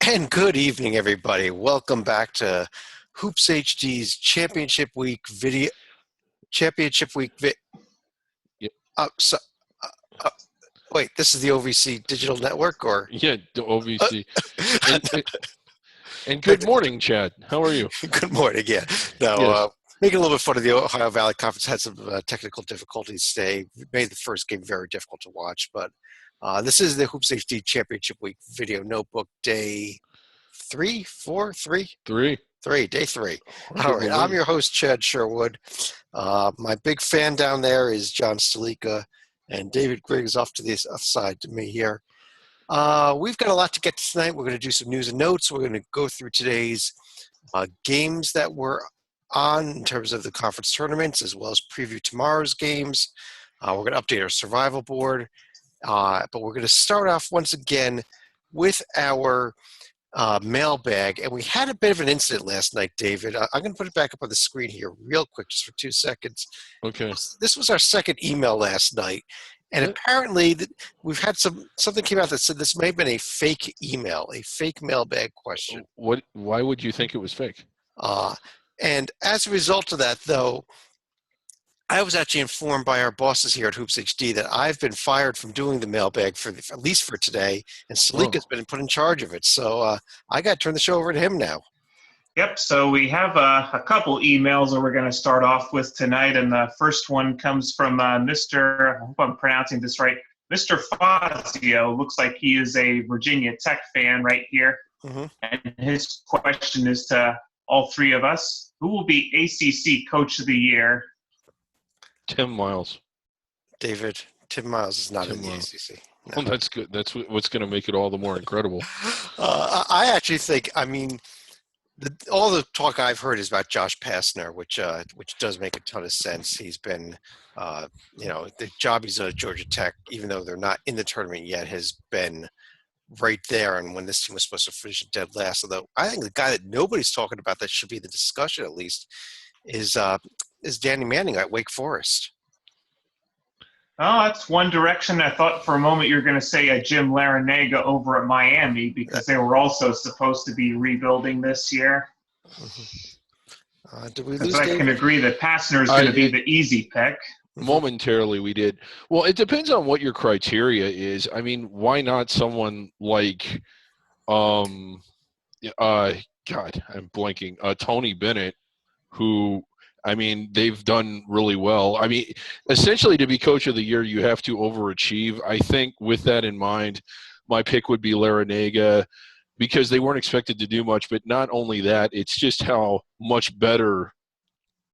And good evening, everybody. Welcome back to Hoops HD's Championship Week video. Championship Week. Yep. So, uh, uh, wait, this is the OVC Digital Network, or? Yeah, the OVC. And good morning, Chad. How are you? Good morning. Yeah. No, Yes. making a little bit fun of the Ohio Valley Conference. Had some technical difficulties today. Made the first game very difficult to watch, but this is the Hoops HD Championship Week video notebook day 3, 4, 3. 3. Day 3. All right, I'm your host, Chad Sherwood. My big fan down there is John Stalika, and David Griggs off to the other side to me here. We've got a lot to get to tonight. We're going to do some news and notes. We're going to go through today's games that were on in terms of the conference tournaments, as well as preview tomorrow's games. We're going to update our survival board. But we're going to start off once again with our mailbag, and we had a bit of an incident last night, David. I'm going to put it back up on the screen here real quick, just for 2 seconds. Okay. This was our second email last night, and apparently we've had something came out that said this may have been a fake email, a fake mailbag question. Why would you think it was fake? And as a result of that, though, I was actually informed by our bosses here at Hoops HD that I've been fired from doing the mailbag at least for today, and Salika's been put in charge of it. So I got to turn the show over to him now. Yep, so we have a couple emails that we're going to start off with tonight, and the first one comes from Mr. I hope I'm pronouncing this right, Mr. Fazio. Looks like he is a Virginia Tech fan right here. Mm-hmm. And his question is to all three of us, who will be ACC Coach of the Year? Tim Miles. David, Tim Miles is not in the ACC. No. Well, that's good. That's what's going to make it all the more incredible. I actually think, all the talk I've heard is about Josh Pastner, which does make a ton of sense. He's been, the job he's done at Georgia Tech, even though they're not in the tournament yet, has been right there. And when this team was supposed to finish dead last, although I think the guy that nobody's talking about that should be the discussion at least is Danny Manning at Wake Forest. Oh, that's one direction. I thought for a moment you were going to say Jim Larinaga over at Miami, because they were also supposed to be rebuilding this year. Did we lose? I can agree that Pastner is going to be the easy pick. Momentarily we did. Well, it depends on what your criteria is. I mean, why not someone like God, I'm blanking. Tony Bennett, who, I mean, they've done really well. I mean, essentially to be Coach of the Year, you have to overachieve. I think with that in mind, my pick would be Larinaga, because they weren't expected to do much. But not only that, it's just how much better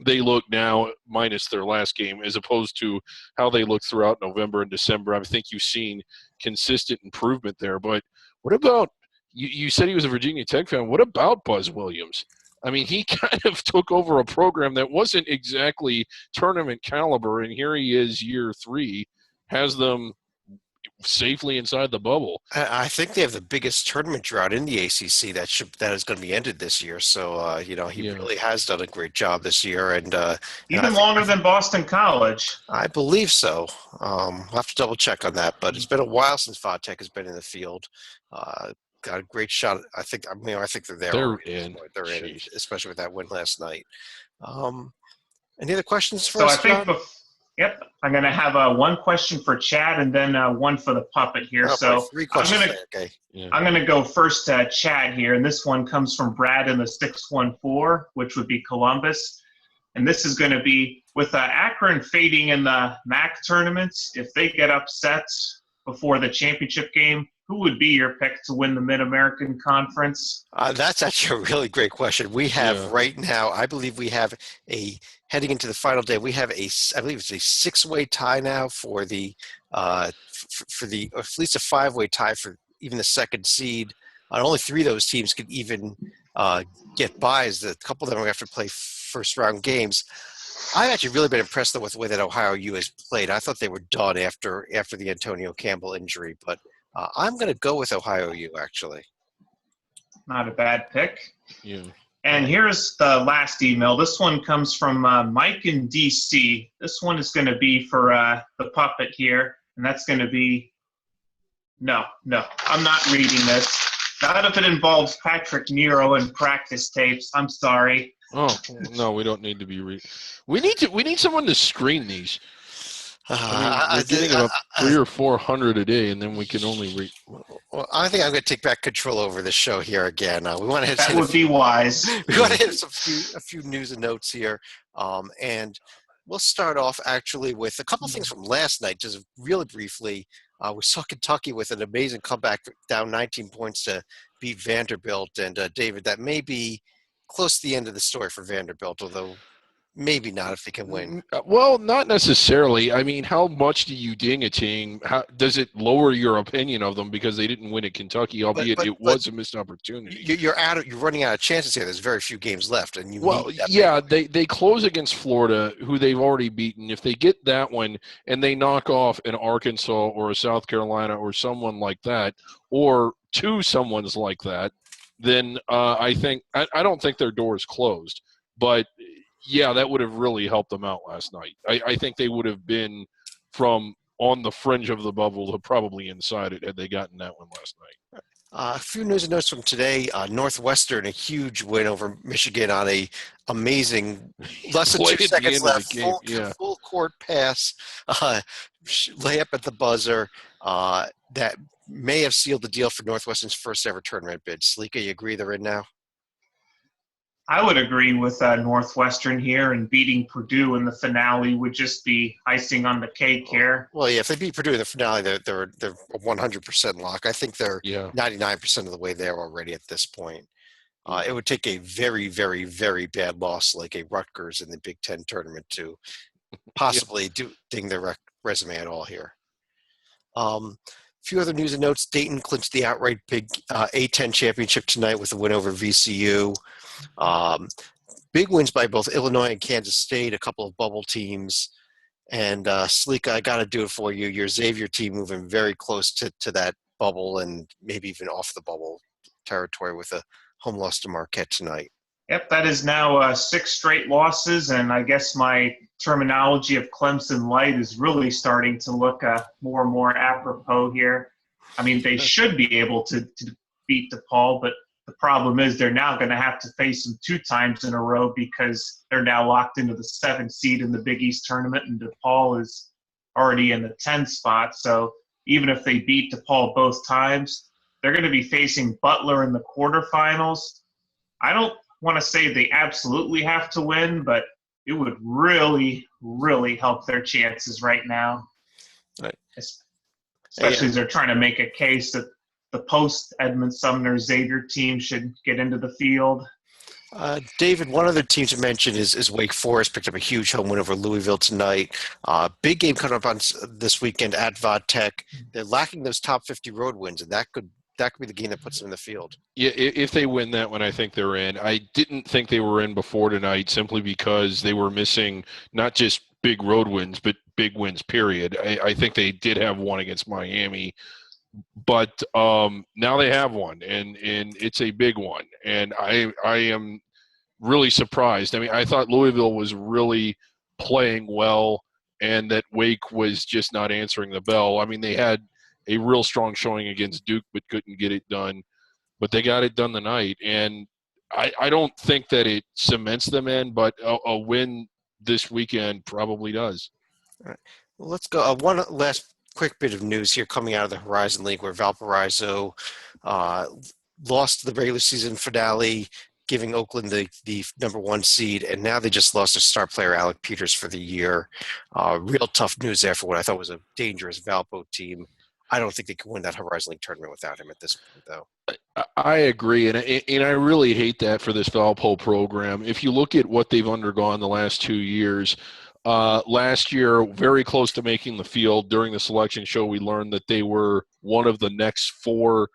they look now, minus their last game, as opposed to how they look throughout November and December. I think you've seen consistent improvement there. But what about – you said he was a Virginia Tech fan. What about Buzz Williams? I mean, he kind of took over a program that wasn't exactly tournament caliber, and here he is, year 3, has them safely inside the bubble. I think they have the biggest tournament drought in the ACC that is going to be ended this year. So, he really has done a great job this year. And even longer than Boston College. I believe so. I'll have to double check on that. But it's been a while since Vodtech has been in the field. Got a great shot. I think they're there. They're in. They're in, especially with that win last night. Any other questions for us, John? Yep. I'm going to have one question for Chad and then one for the puppet here. Oh, 3 questions. I'm going to go first to Chad here, and this one comes from Brad in the 614, which would be Columbus. And this is going to be with Akron fading in the MAC tournaments. If they get upset before the championship game, who would be your pick to win the Mid-American Conference? That's actually a really great question. We have right now, I believe we have heading into the final day, we have I believe it's a 6-way tie now for the, for the, or at least a 5-way tie for even the second seed. Only 3 of those teams could even get buys. A couple of them are going to have to play first round games. I've actually really been impressed with the way that Ohio U has played. I thought they were done after the Antonio Campbell injury, but I'm going to go with Ohio U, actually. Not a bad pick. Yeah. And here's the last email. This one comes from Mike in D.C. This one is going to be for the puppet here, and that's going to be – no, I'm not reading this. Not if it involves Patrick Nero and practice tapes. I'm sorry. Oh no, we don't need to be. We need someone to screen these. I mean, we're getting about 300 or 400 a day, and then we can only read. Well, I think I'm going to take back control over the show here again. We want to hit that would be wise. We want to hit a few news and notes here, and we'll start off actually with a couple of things from last night, just really briefly. We saw Kentucky with an amazing comeback, down 19 points to beat Vanderbilt, and David, that may be close to the end of the story for Vanderbilt, although maybe not if they can win. Well, not necessarily. I mean, how much do you ding a team? How does it lower your opinion of them because they didn't win at Kentucky, albeit it was a missed opportunity? You're running out of chances here. There's very few games left, and they close against Florida, who they've already beaten. If they get that one and they knock off an Arkansas or a South Carolina or someone like that, or two someones like that, then I don't think their door is closed, but. Yeah, that would have really helped them out last night. I think they would have been from on the fringe of the bubble to probably inside it had they gotten that one last night. A few news and notes from today. Northwestern, a huge win over Michigan on a amazing less than 2 seconds left, full court pass, layup at the buzzer. That may have sealed the deal for Northwestern's first ever tournament bid. Salika, you agree they're in now? I would agree with Northwestern here, and beating Purdue in the finale would just be icing on the cake here. Well, yeah, if they beat Purdue in the finale, they're a 100% lock. I think they're 99% of the way there already at this point. It would take a very, very, very bad loss like a Rutgers in the Big Ten tournament to possibly ding their resume at all here. A few other news and notes. Dayton clinched the outright Big A-10 championship tonight with a win over VCU. Big wins by both Illinois and Kansas State, a couple of bubble teams. And Salika, I got to do it for you. Your Xavier team moving very close to that bubble and maybe even off the bubble territory with a home loss to Marquette tonight. Yep, that is now 6 straight losses, and I guess my terminology of Clemson Light is really starting to look more and more apropos here. I mean, they should be able to beat DePaul, but the problem is they're now going to have to face them 2 times in a row because they're now locked into the 7th seed in the Big East tournament, and DePaul is already in the 10th spot. So even if they beat DePaul both times, they're going to be facing Butler in the quarterfinals. I don't want to say they absolutely have to win, but it would really, really help their chances right now. Right. Especially as they're trying to make a case that the post-Edmund Sumner Xavier team should get into the field. David, one other team to mention is Wake Forest. Picked up a huge home win over Louisville tonight. Big game coming up on this weekend at Vod Tech. They're lacking those top 50 road wins, and that could be the game that puts them in the field. Yeah, if they win that one, I think they're in. I didn't think they were in before tonight simply because they were missing not just big road wins, but big wins, period. I think they did have one against Miami, but now they have one, and it's a big one. And I am really surprised. I mean, I thought Louisville was really playing well and that Wake was just not answering the bell. I mean, they had a real strong showing against Duke, but couldn't get it done. But they got it done tonight. And I don't think that it cements them in, but a win this weekend probably does. All right. Well, let's go. One last quick bit of news here coming out of the Horizon League where Valparaiso lost the regular season finale, giving Oakland the number 1 seed, and now they just lost their star player Alec Peters for the year. Real tough news there for what I thought was a dangerous Valpo team. I don't think they can win that Horizon League tournament without him at this point, though. I agree, and I really hate that for this Valpo program. If you look at what they've undergone the last 2 years, last year, very close to making the field. During the selection show, we learned that they were one of the next 4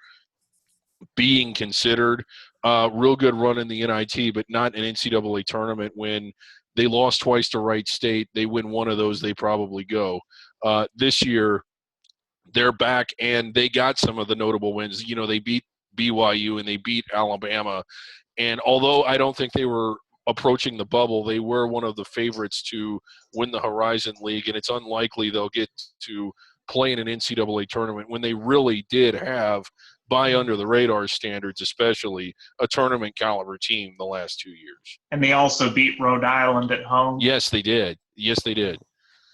being considered. Real good run in the NIT, but not an NCAA tournament win. They lost twice to Wright State. They win one of those, they probably go. This year, they're back, and they got some of the notable wins. You know, they beat BYU and they beat Alabama. And although I don't think they were approaching the bubble, they were one of the favorites to win the Horizon League, and it's unlikely they'll get to play in an NCAA tournament when they really did have by under the radar standards, especially a tournament caliber team the last 2 years. And they also beat Rhode Island at home. Yes, they did. Yes, they did.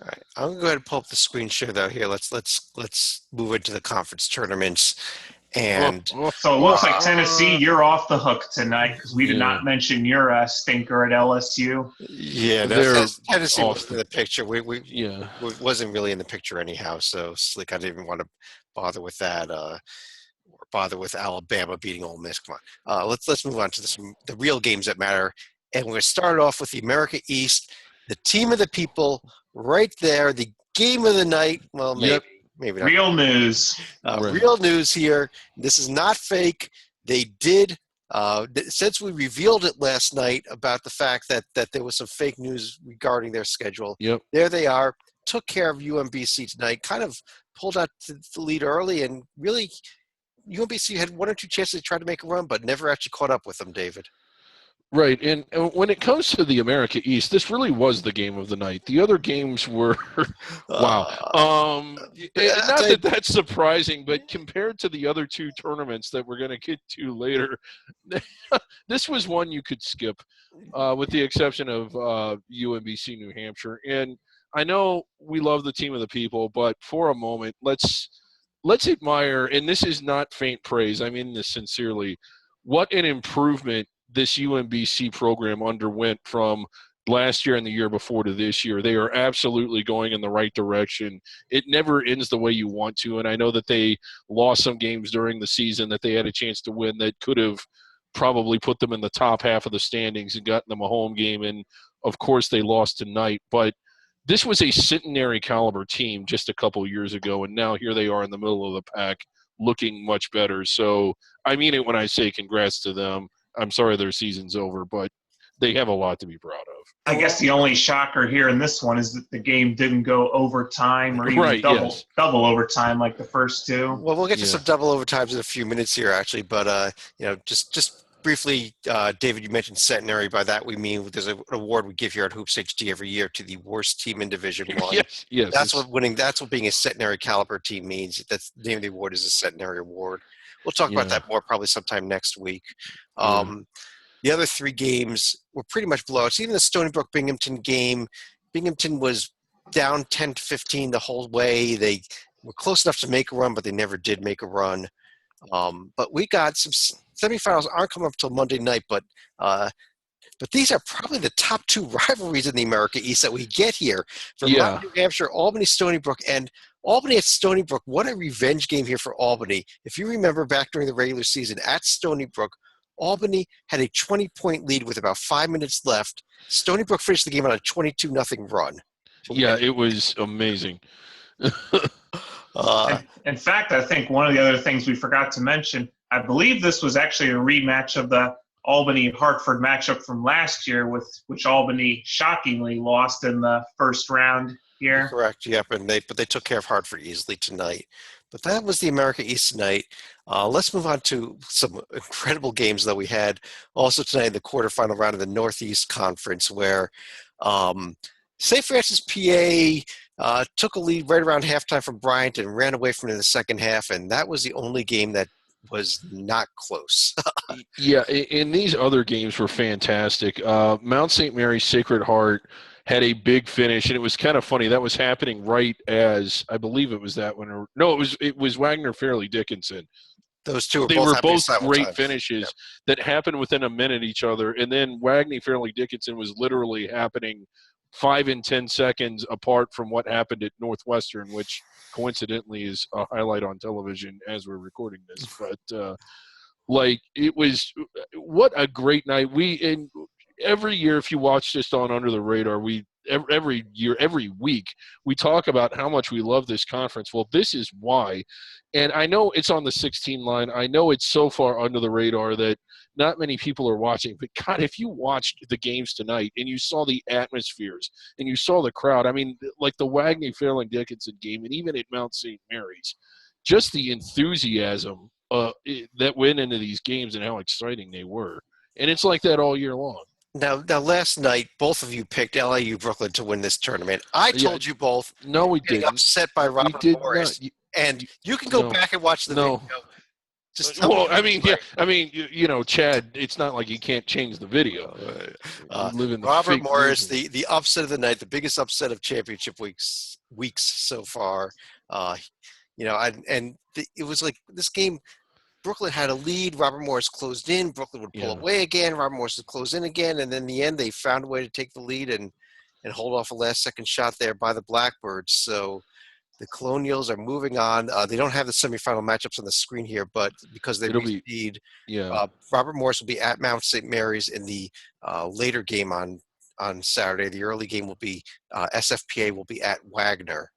All right, I'm going to go ahead and pull up the screen share though. Here, let's move into the conference tournaments. And so it looks like Tennessee, you're off the hook tonight because we did not mention your stinker at LSU. Yeah, that's Tennessee was in the picture. We wasn't really in the picture anyhow. So Slick, I didn't even want to bother with that. Or bother with Alabama beating Ole Miss. Come on, let's move on to the real games that matter. And we're going to start off with the America East, the team of the people, right there, the game of the night. Well, maybe not. Real news. Real news here. This is not fake. They did, since we revealed it last night about the fact that there was some fake news regarding their schedule, there they are, took care of UMBC tonight, kind of pulled out the lead early, and really UMBC had one or two chances to try to make a run, but never actually caught up with them, David. Right, and when it comes to the America East, this really was the game of the night. The other games were, wow. Not that's surprising, but compared to the other two tournaments that we're going to get to later, this was one you could skip, with the exception of UMBC New Hampshire. And I know we love the team of the people, but for a moment, let's admire, and this is not faint praise, I mean this sincerely, what an improvement this UMBC program underwent from last year and the year before to this year. They are absolutely going in the right direction. It never ends the way you want to, and I know that they lost some games during the season that they had a chance to win that could have probably put them in the top half of the standings and gotten them a home game, and of course they lost tonight. But this was a centenary caliber team just a couple years ago, and now here they are in the middle of the pack looking much better. So I mean it when I say congrats to them. I'm sorry their season's over, but they have a lot to be proud of. I guess the only shocker here in this one is that the game didn't go overtime or even double overtime like the first two. Well, we'll get to some double overtimes in a few minutes here, actually. But, just briefly, David, you mentioned centenary. By that we mean there's an award we give here at Hoops HD every year to the worst team in Division I. Yes. That's what being a centenary caliber team means. That's the name of the award is a centenary award. We'll talk about that more probably sometime next week. The other three games were pretty much blowouts. Even the Stony Brook Binghamton game, Binghamton was down 10-15 the whole way. They were close enough to make a run, but they never did make a run. But we got some semifinals aren't coming up until Monday night, but these are probably the top two rivalries in the America East that we get here. From New Hampshire, Albany, Stony Brook, and Albany at Stony Brook. What a revenge game here for Albany. If you remember back during the regular season at Stony Brook, Albany had a 20-point lead with about 5 minutes left. Stony Brook finished the game on a 22-0 run. Yeah, it was amazing. In fact, I think one of the other things we forgot to mention, I believe this was actually a rematch of the Albany-Hartford matchup from last year, which Albany shockingly lost in the first round here. Correct, yep, but they took care of Hartford easily tonight. But that was the America East tonight. Let's move on to some incredible games that we had also tonight in the quarterfinal round of the Northeast Conference, where St. Francis, PA took a lead right around halftime from Bryant and ran away from it in the second half, and that was the only game that was not close. And these other games were fantastic. Mount St. Mary's Sacred Heart had a big finish, and it was kind of funny. That was happening right as I believe it was that one. No, it was Wagner Fairleigh Dickinson. Those two were both great finishes that happened within a minute each other, and then Wagner Fairleigh Dickinson was literally happening 5 and 10 seconds apart from what happened at Northwestern, which coincidentally is a highlight on television as we're recording this. But it was what a great night. Every year, if you watch this on Under the Radar, every week, we talk about how much we love this conference. Well, this is why. And I know it's on the 16 line. I know it's so far under the radar that not many people are watching. But, God, if you watched the games tonight and you saw the atmospheres and you saw the crowd, I mean, like the Wagner Fairleigh Dickinson game and even at Mount St. Mary's, just the enthusiasm that went into these games and how exciting they were. And it's like that all year long. Now, last night, both of you picked LIU Brooklyn to win this tournament. I told you both. No, we didn't. Upset by Robert Morris. And you can go back and watch the video. Just tell well, me I mean, right. yeah, I mean, Chad, it's not like you can't change the video. You live in the Robert fake Morris, news. the upset of the night, the biggest upset of championship weeks so far. Uh, it was like this game. Brooklyn had a lead. Robert Morris closed in. Brooklyn would pull Yeah. away again. Robert Morris would close in again, and then in the end, they found a way to take the lead and hold off a last-second shot there by the Blackbirds. So the Colonials are moving on. They don't have the semifinal matchups on the screen here, but because they It'll be, reseed, yeah, Robert Morris will be at Mount St. Mary's in the later game on Saturday. The early game will be SFPA will be at Wagner.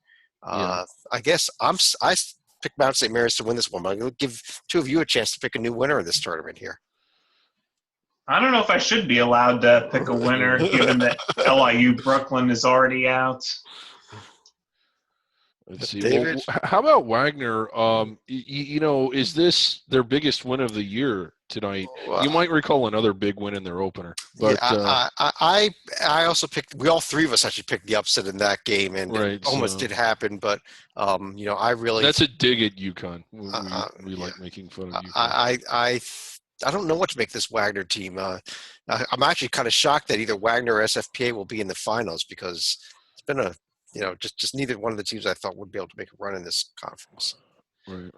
yeah. I guess I picked Mount St. Mary's to win this one, but I'm going to give two of you a chance to pick a new winner in this tournament here. I don't know if I should be allowed to pick a winner, given that LIU Brooklyn is already out. Let's see. David? Well, how about Wagner? Is this their biggest win of the year tonight? You might recall another big win in their opener. But, yeah, I also picked. We all three of us actually picked the upset in that game, and right, it almost did happen. But I really that's a dig at UConn. We yeah. like making fun of UConn. I don't know what to make this Wagner team. I'm actually kind of shocked that either Wagner or SFPA will be in the finals because it's been just neither one of the teams I thought would be able to make a run in this conference. Right.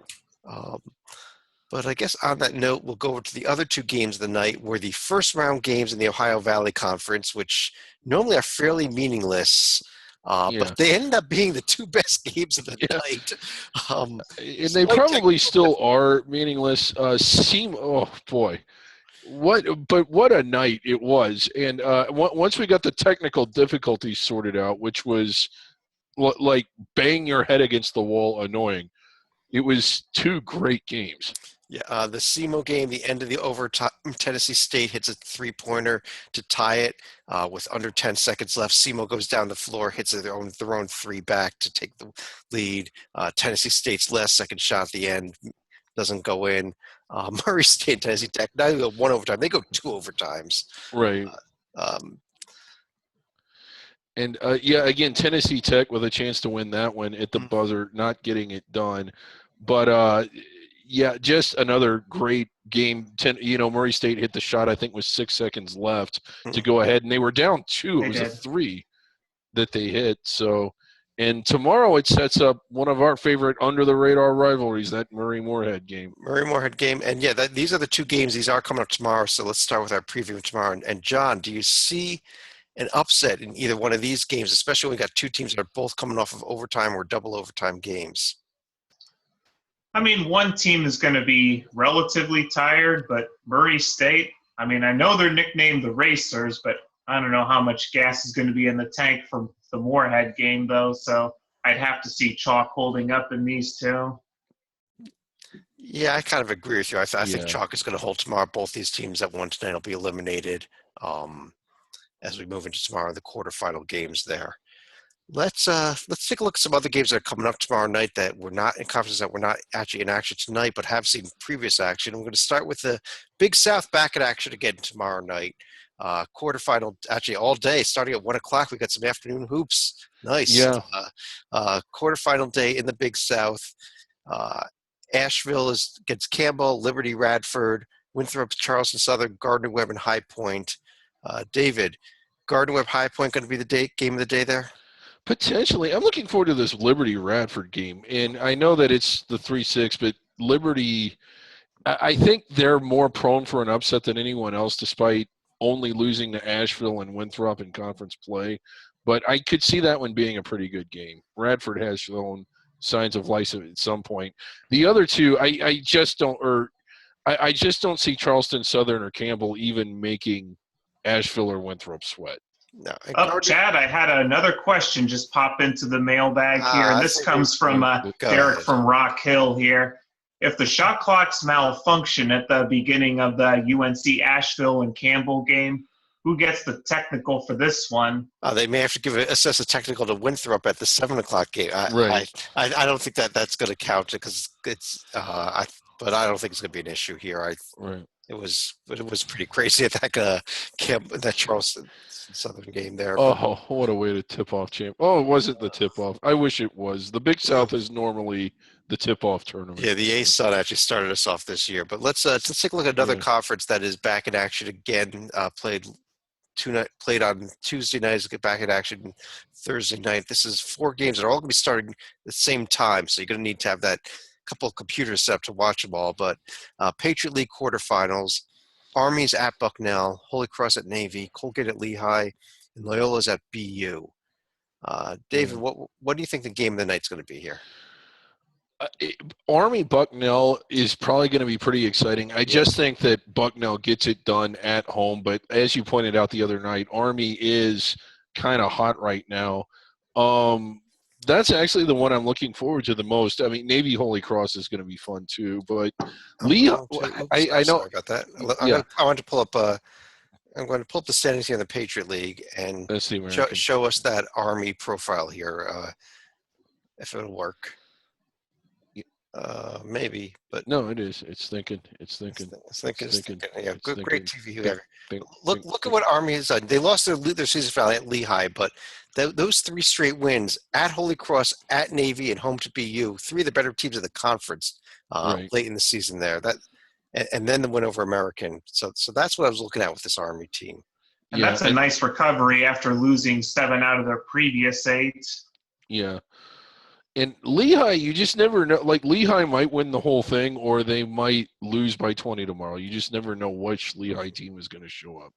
But I guess on that note, we'll go over to the other two games of the night, were the first round games in the Ohio Valley Conference, which normally are fairly meaningless. But they ended up being the two best games of the night. And they probably still are meaningless. Oh, boy. What a night it was. And once we got the technical difficulties sorted out, which was like bang your head against the wall annoying, it was two great games. Yeah, the SEMO game, the end of the overtime, Tennessee State hits a three-pointer to tie it with under 10 seconds left. SEMO goes down the floor, hits their own three back to take the lead. Tennessee State's last second shot at the end doesn't go in. Murray State, Tennessee Tech, not even one overtime. They go two overtimes. Right. Again, Tennessee Tech with a chance to win that one at the buzzer, not getting it done. But, just another great game. Murray State hit the shot, I think, with 6 seconds left to go ahead, and they were down two. It was a three that they hit. So, and tomorrow it sets up one of our favorite under-the-radar rivalries, that Murray-Moorhead game. Murray-Moorhead game. And, these are the two games. These are coming up tomorrow, so let's start with our preview tomorrow. And John, do you see an upset in either one of these games, especially when we got two teams that are both coming off of overtime or double overtime games? I mean, one team is going to be relatively tired, but Murray State, I mean, I know they're nicknamed the Racers, but I don't know how much gas is going to be in the tank from the Moorhead game, though, so I'd have to see chalk holding up in these two. Yeah, I kind of agree with you. I think chalk is going to hold tomorrow. Both these teams that won tonight will be eliminated as we move into tomorrow, the quarterfinal games there. Let's take a look at some other games that are coming up tomorrow night that were not in conferences that were not actually in action tonight, but have seen previous action. We're going to start with the Big South back in action again tomorrow night. Quarterfinal, actually all day, starting at 1 o'clock. We got some afternoon hoops. Nice. Yeah. Quarterfinal day in the Big South. Asheville is against Campbell, Liberty, Radford, Winthrop, Charleston Southern, Gardner Webb, and High Point. David, Gardner Webb, High Point going to be the game of the day there? Potentially. I'm looking forward to this Liberty-Radford game. And I know that it's the 3-6, but Liberty, I think they're more prone for an upset than anyone else, despite only losing to Asheville and Winthrop in conference play. But I could see that one being a pretty good game. Radford has shown signs of life at some point. The other two, I just don't see Charleston Southern or Campbell even making Asheville or Winthrop sweat. No. Chad, I had another question just pop into the mailbag here, and this comes from Derek from Rock Hill here. If the shot clocks malfunction at the beginning of the UNC Asheville and Campbell game, who gets the technical for this one? They may have to assess a technical to Winthrop at the 7 o'clock game. Right. I don't think that's going to count because it's. But I don't think it's going to be an issue here. Right. it was pretty crazy at that camp, that Charleston Southern game there. Oh, what a way to tip off champ. Oh, it wasn't the tip off. I wish it was. The Big South is normally the tip off tournament. Yeah, the ASUN actually started us off this year. But let's take a look at another conference that is back in action again. Played on Tuesday nights, get back in action Thursday night. This is 4 games that are all going to be starting at the same time, so you're going to need to have that couple of computers set up to watch them all. But Patriot League quarterfinals, Army's at Bucknell, Holy Cross at Navy, Colgate at Lehigh, and Loyola's at BU. David, what do you think the game of the night's going to be here? Army Bucknell is probably going to be pretty exciting. I just think that Bucknell gets it done at home, but as you pointed out the other night, Army is kind of hot right now. That's actually the one I'm looking forward to the most. I mean, Navy Holy Cross is going to be fun too, but Lehigh. I know. Sorry about that. I'm going to pull up the standings here in the Patriot League and show us that Army profile here, if it'll work. Maybe, but no, it is. It's thinking. Yeah, great TV here. Look at what Army has done. They lost their season finale at Lehigh, but those 3 straight wins at Holy Cross, at Navy, and home to BU, 3 of the better teams of the conference late in the season there. And then the win over American. So that's what I was looking at with this Army team. And that's a nice recovery after losing 7 out of their previous 8. Yeah. And Lehigh, you just never know. Like, Lehigh might win the whole thing, or they might lose by 20 tomorrow. You just never know which Lehigh team is going to show up.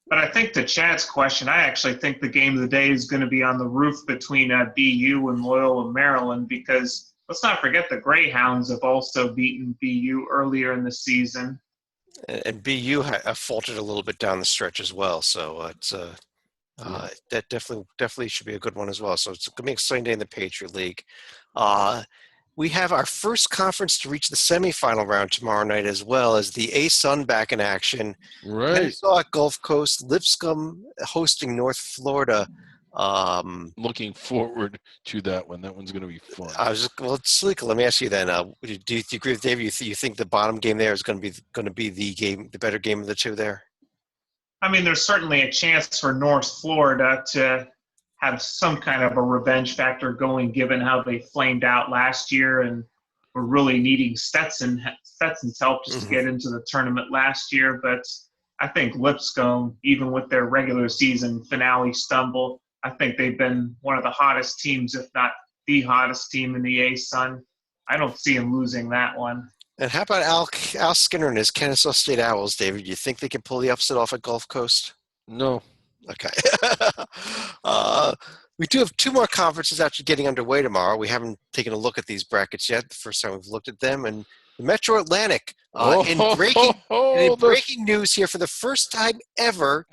But I think to Chad's question, I actually think the game of the day is going to be on the roof between BU and Loyola Maryland, because let's not forget the Greyhounds have also beaten BU earlier in the season. And BU faltered a little bit down the stretch as well. So it's that definitely should be a good one as well. So it's going to be an exciting day in the Patriot League. We have our first conference to reach the semifinal round tomorrow night, as well as the ASUN back in action. Right. Kennesaw at Gulf Coast, Lipscomb hosting North Florida. Looking forward to that one. That one's going to be fun. Salika, let me ask you then. Do you agree with David? You think the bottom game there is going to be the better game of the two there? I mean, there's certainly a chance for North Florida to have some kind of a revenge factor going, given how they flamed out last year and were really needing Stetson's help just to get into the tournament last year. But I think Lipscomb, even with their regular season finale stumble, I think they've been one of the hottest teams, if not the hottest team in the ASUN. I don't see them losing that one. And how about Al Skinner and his Kennesaw State Owls, David? Do you think they can pull the upset off at Gulf Coast? No. Okay. We do have 2 more conferences actually getting underway tomorrow. We haven't taken a look at these brackets yet. The first time we've looked at them. And the Metro Atlantic, in breaking news here, for the first time ever,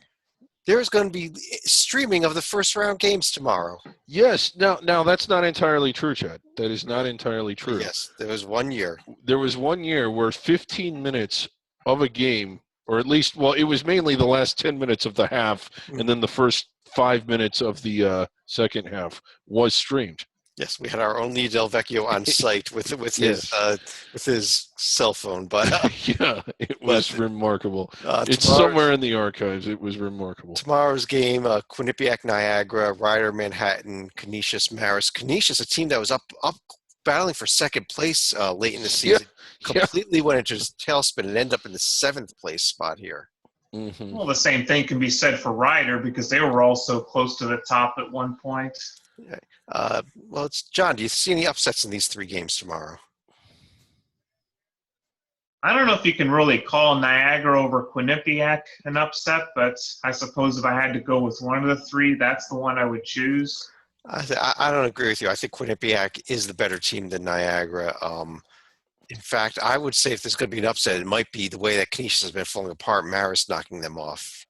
there's going to be streaming of the first round games tomorrow. Yes. Now that's not entirely true, Chad. That is not entirely true. Yes, there was 1 year. There was 1 year where 15 minutes of a game, or at least, well, it was mainly the last 10 minutes of the half, and then the first 5 minutes of the second half was streamed. Yes, we had our own Lee Del Vecchio on site with his cell phone, but yeah, it was remarkable. It's somewhere in the archives. It was remarkable. Tomorrow's game: Quinnipiac, Niagara, Ryder, Manhattan, Canisius, Marist. Canisius, a team that was up battling for second place late in the season, completely went into his tailspin and ended up in the 7th place spot here. Mm-hmm. Well, the same thing can be said for Ryder, because they were also close to the top at one point. Well, it's John. Do you see any upsets in these 3 games tomorrow? I don't know if you can really call Niagara over Quinnipiac an upset, but I suppose if I had to go with one of the 3, that's the one I would choose. I don't agree with you. I think Quinnipiac is the better team than Niagara. In fact, I would say if there's going to be an upset, it might be the way that Canisius has been falling apart, Marist knocking them off.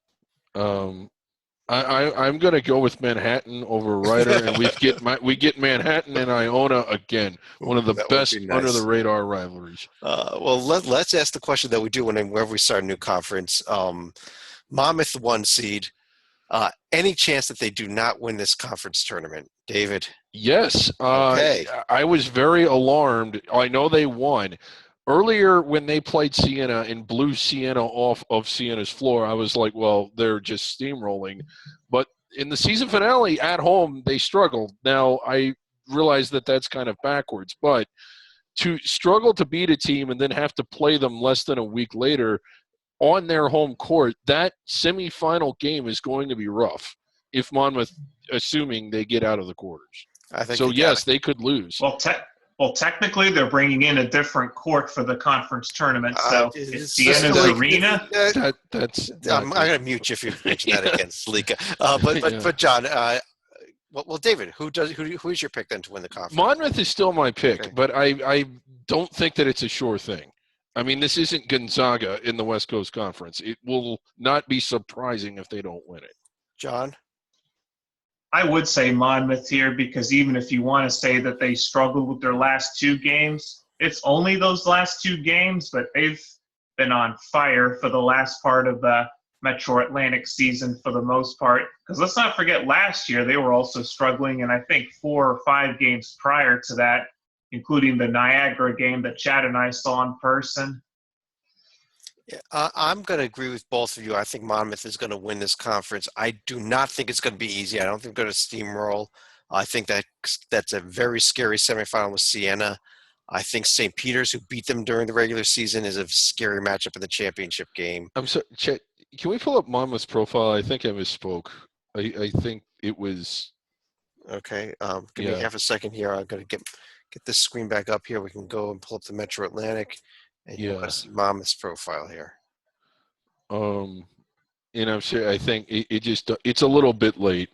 I'm going to go with Manhattan over Ryder, and we get Manhattan and Iona again, one of the best under the radar rivalries. Well, let's ask the question that we do whenever we start a new conference. Monmouth 1 seed. Any chance that they do not win this conference tournament, David? Yes. Okay. I was very alarmed. I know they won earlier when they played Siena and blew Siena off of Siena's floor, I was like, well, they're just steamrolling. But in the season finale at home, they struggled. Now, I realize that that's kind of backwards, but to struggle to beat a team and then have to play them less than a week later on their home court, that semifinal game is going to be rough if Monmouth, assuming they get out of the quarters. I think So, yes, they could lose. Well, technically, they're bringing in a different court for the conference tournament. So it's Siena's arena. I'm going to mute you if you mention that again, Salika. But John, well, David, who is your pick then to win the conference? Monmouth is still my pick, okay. But I don't think that it's a sure thing. I mean, this isn't Gonzaga in the West Coast Conference. It will not be surprising if they don't win it. John? I would say Monmouth here because even if you want to say that they struggled with their last two games, it's only those last two games, but they've been on fire for the last part of the Metro Atlantic season for the most part. Because let's not forget last year they were also struggling, and I think 4 or 5 games prior to that, including the Niagara game that Chad and I saw in person. Yeah, I'm going to agree with both of you. I think Monmouth is going to win this conference. I do not think it's going to be easy. I don't think they're going to steamroll. I think that's a very scary semifinal with Siena. I think St. Peter's, who beat them during the regular season, is a scary matchup in the championship game. I'm sorry, Chet, can we pull up Monmouth's profile? I think I misspoke. I think it was. Okay. Give me half a second here. I'm going to get this screen back up here. We can go and pull up the Metro Atlantic. And you want to see Monmouth's profile here. And I'm sure. I think it's a little bit late,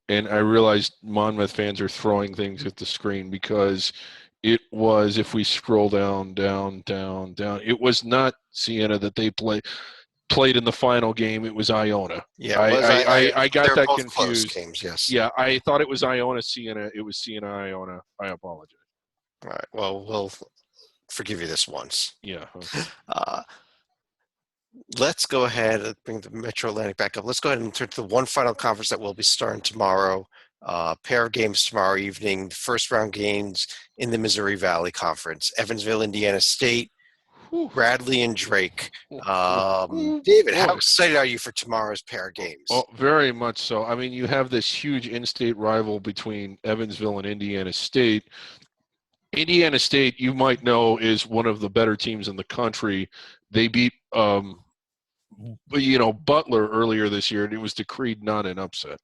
and I realized Monmouth fans are throwing things at the screen because it was. If we scroll down, it was not Siena that they played in the final game. It was Iona. Yeah, I got that both confused. Close games, yes. Yeah, I thought it was Iona Siena. It was Siena Iona. I apologize. All right. Well, we'll forgive you this once. Yeah. Okay. Let's go ahead and bring the Metro Atlantic back up. Let's go ahead and turn to the one final conference that will be starting tomorrow. Pair of games tomorrow evening. First round games in the Missouri Valley Conference. Evansville, Indiana State, Bradley and Drake. David, how excited are you for tomorrow's pair of games? Oh, very much so. I mean, you have this huge in-state rival between Evansville and Indiana State. Indiana State, you might know, is one of the better teams in the country. They beat, Butler earlier this year, and it was decreed not an upset.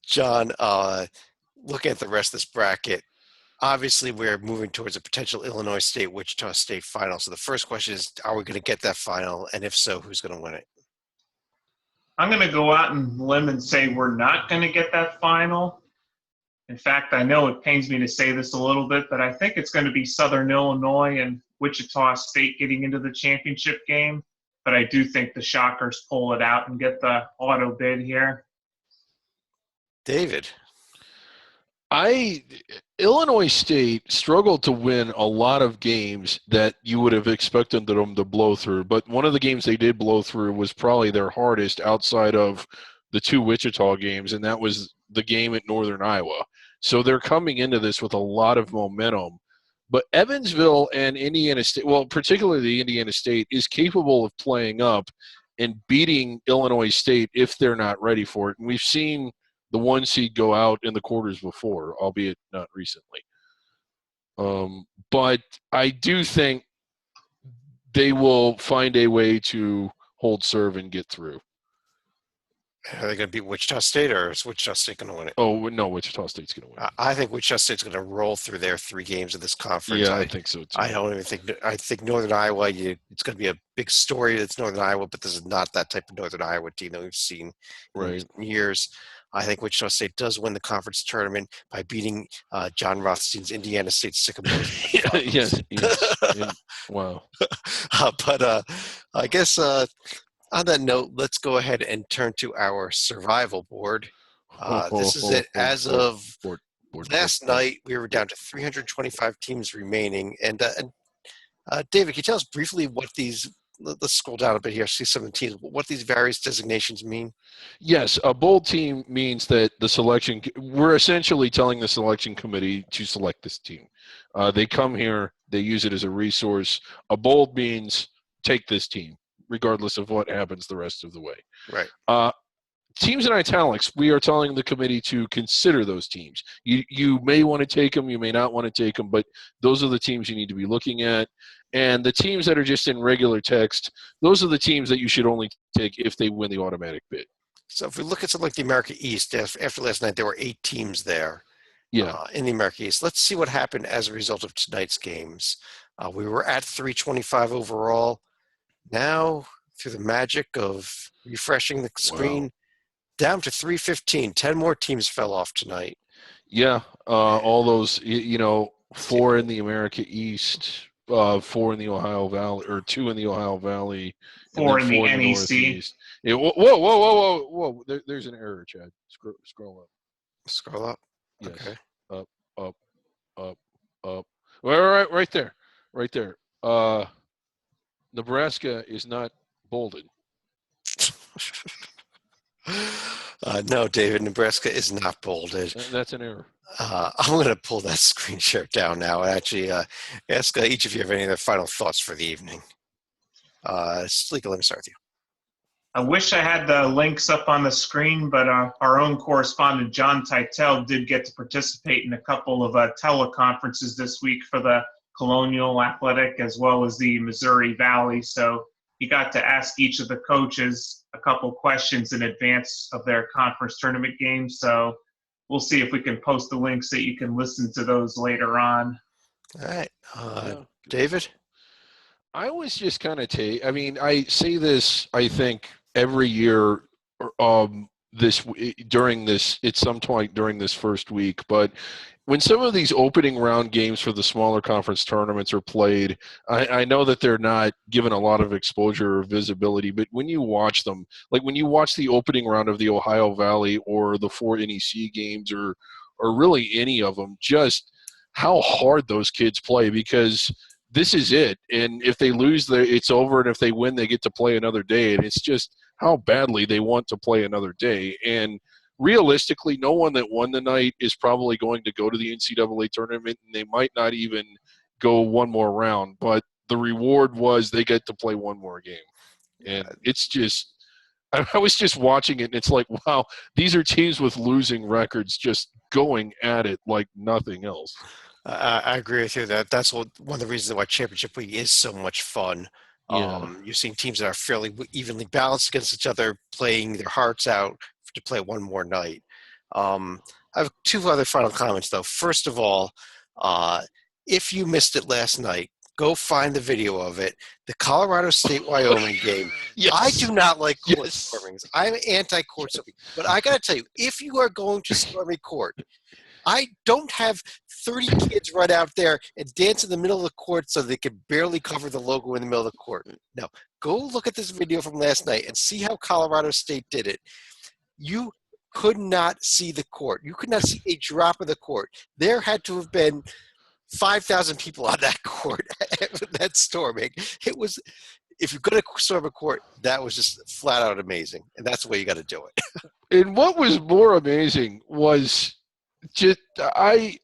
John, looking at the rest of this bracket, obviously we're moving towards a potential Illinois State-Wichita State final. So the first question is, are we going to get that final? And if so, who's going to win it? I'm going to go out on a limb and say we're not going to get that final. In fact, I know it pains me to say this a little bit, but I think it's going to be Southern Illinois and Wichita State getting into the championship game. But I do think the Shockers pull it out and get the auto bid here. David. Illinois State struggled to win a lot of games that you would have expected them to blow through. But one of the games they did blow through was probably their hardest outside of the 2 Wichita games, and that was the game at Northern Iowa. So they're coming into this with a lot of momentum. But Evansville and Indiana State, well, particularly Indiana State, is capable of playing up and beating Illinois State if they're not ready for it. And we've seen the 1 seed go out in the quarters before, albeit not recently. But I do think they will find a way to hold serve and get through. Are they going to beat Wichita State, or is Wichita State going to win it? Oh, no, Wichita State's going to win. I think Wichita State's going to roll through their 3 games of this conference. Yeah, I think so, too. I think Northern Iowa, it's going to be a big story that's Northern Iowa, but this is not that type of Northern Iowa team that we've seen in years. I think Wichita State does win the conference tournament by beating John Rothstein's Indiana State Sycamores. Yes. Wow. But I guess on that note, let's go ahead and turn to our survival board. This is it. As of last night, we were down to 325 teams remaining. And David, can you tell us briefly what these let's scroll down a bit here, see some of the teams, what these various designations mean. Yes, a bold team means that we're essentially telling the selection committee to select this team. They come here, they use it as a resource. A bold means take this team, regardless of what happens the rest of the way. Right. Teams in italics, we are telling the committee to consider those teams. You may want to take them, you may not want to take them, but those are the teams you need to be looking at. And the teams that are just in regular text, those are the teams that you should only take if they win the automatic bid. So if we look at something like the America East, after last night, there were 8 teams there in the America East. Let's see what happened as a result of tonight's games. We were at 325 overall. Now, through the magic of refreshing the screen, down to 315. 10 more teams fell off tonight. Yeah, all those, 4 in the America East, 4 in the Ohio Valley, or 2 in the Ohio Valley, 4 in the NEC. Northeast. Yeah, whoa! There's an error, Chad. Scroll up. Scroll up. Yes. Okay. Up. Right there. Nebraska is not bolded. No, David, Nebraska is not bolded. That's an error. I'm going to pull that screen share down now and actually ask each of you if you have any other final thoughts for the evening. Sleeka, let me start with you. I wish I had the links up on the screen, but our own correspondent, John Teitel, did get to participate in a couple of teleconferences this week for the Colonial Athletic as well as the Missouri Valley. So he got to ask each of the coaches a couple questions in advance of their conference tournament games. So we'll see if we can post the links so you can listen to those later on. All right. David? I was just kind of I say this, I think, every year at some point during this first week, but when some of these opening round games for the smaller conference tournaments are played, I know that they're not given a lot of exposure or visibility, but when you watch them, like when you watch the opening round of the Ohio Valley or the 4 NEC games or really any of them, just how hard those kids play, because this is it. And if they lose, it's over. And if they win, they get to play another day. And it's just how badly they want to play another day. And realistically, no one that won the night is probably going to go to the NCAA tournament, and they might not even go one more round. But the reward was they get to play one more game. And it's just – I was just watching it, and it's like, wow, these are teams with losing records just going at it like nothing else. I agree with you. That's one of the reasons why Championship Week is so much fun. Yeah. You're seeing teams that are fairly evenly balanced against each other, playing their hearts out to play one more night. I have 2 other final comments, though. First of all, if you missed it last night, go find the video of it. The Colorado State-Wyoming game. Yes. I do not like court stormings. I'm anti-court storming. But I got to tell you, if you are going to storm a court, I don't have 30 kids run out there and dance in the middle of the court so they can barely cover the logo in the middle of the court. No, go look at this video from last night and see how Colorado State did it. You could not see the court. You could not see a drop of the court. There had to have been 5,000 people on that court that storming. It was, if you're going to storm a court, that was just flat out amazing. And that's the way you got to do it. And what was more amazing was just I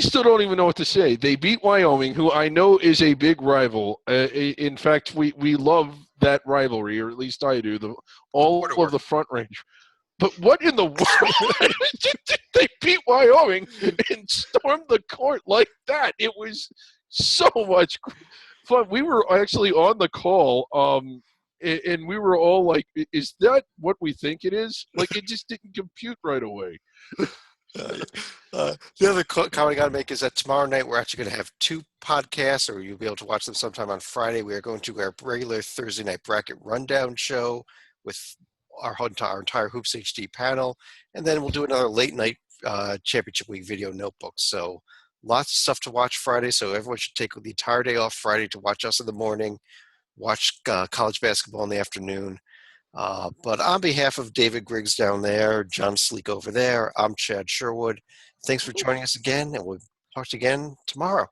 still don't even know what to say. They beat Wyoming, who I know is a big rival. In fact, we love that rivalry, or at least I do. All of the Front Range. But what in the world did they beat Wyoming and stormed the court like that? It was so much fun. We were actually on the call, and we were all like, "Is that what we think it is?" Like, it just didn't compute right away. The other comment I got to make is that tomorrow night we're actually going to have 2 podcasts, or you'll be able to watch them sometime on Friday. We are going to our regular Thursday night bracket rundown show with our entire Hoops HD panel, and then we'll do another late night Championship Week video notebook. So lots of stuff to watch Friday. So everyone should take the entire day off Friday to watch us in the morning, watch college basketball in the afternoon. But on behalf of David Griggs down there, John Sleek over there, I'm Chad Sherwood. Thanks for joining us again, and we'll talk to you again tomorrow.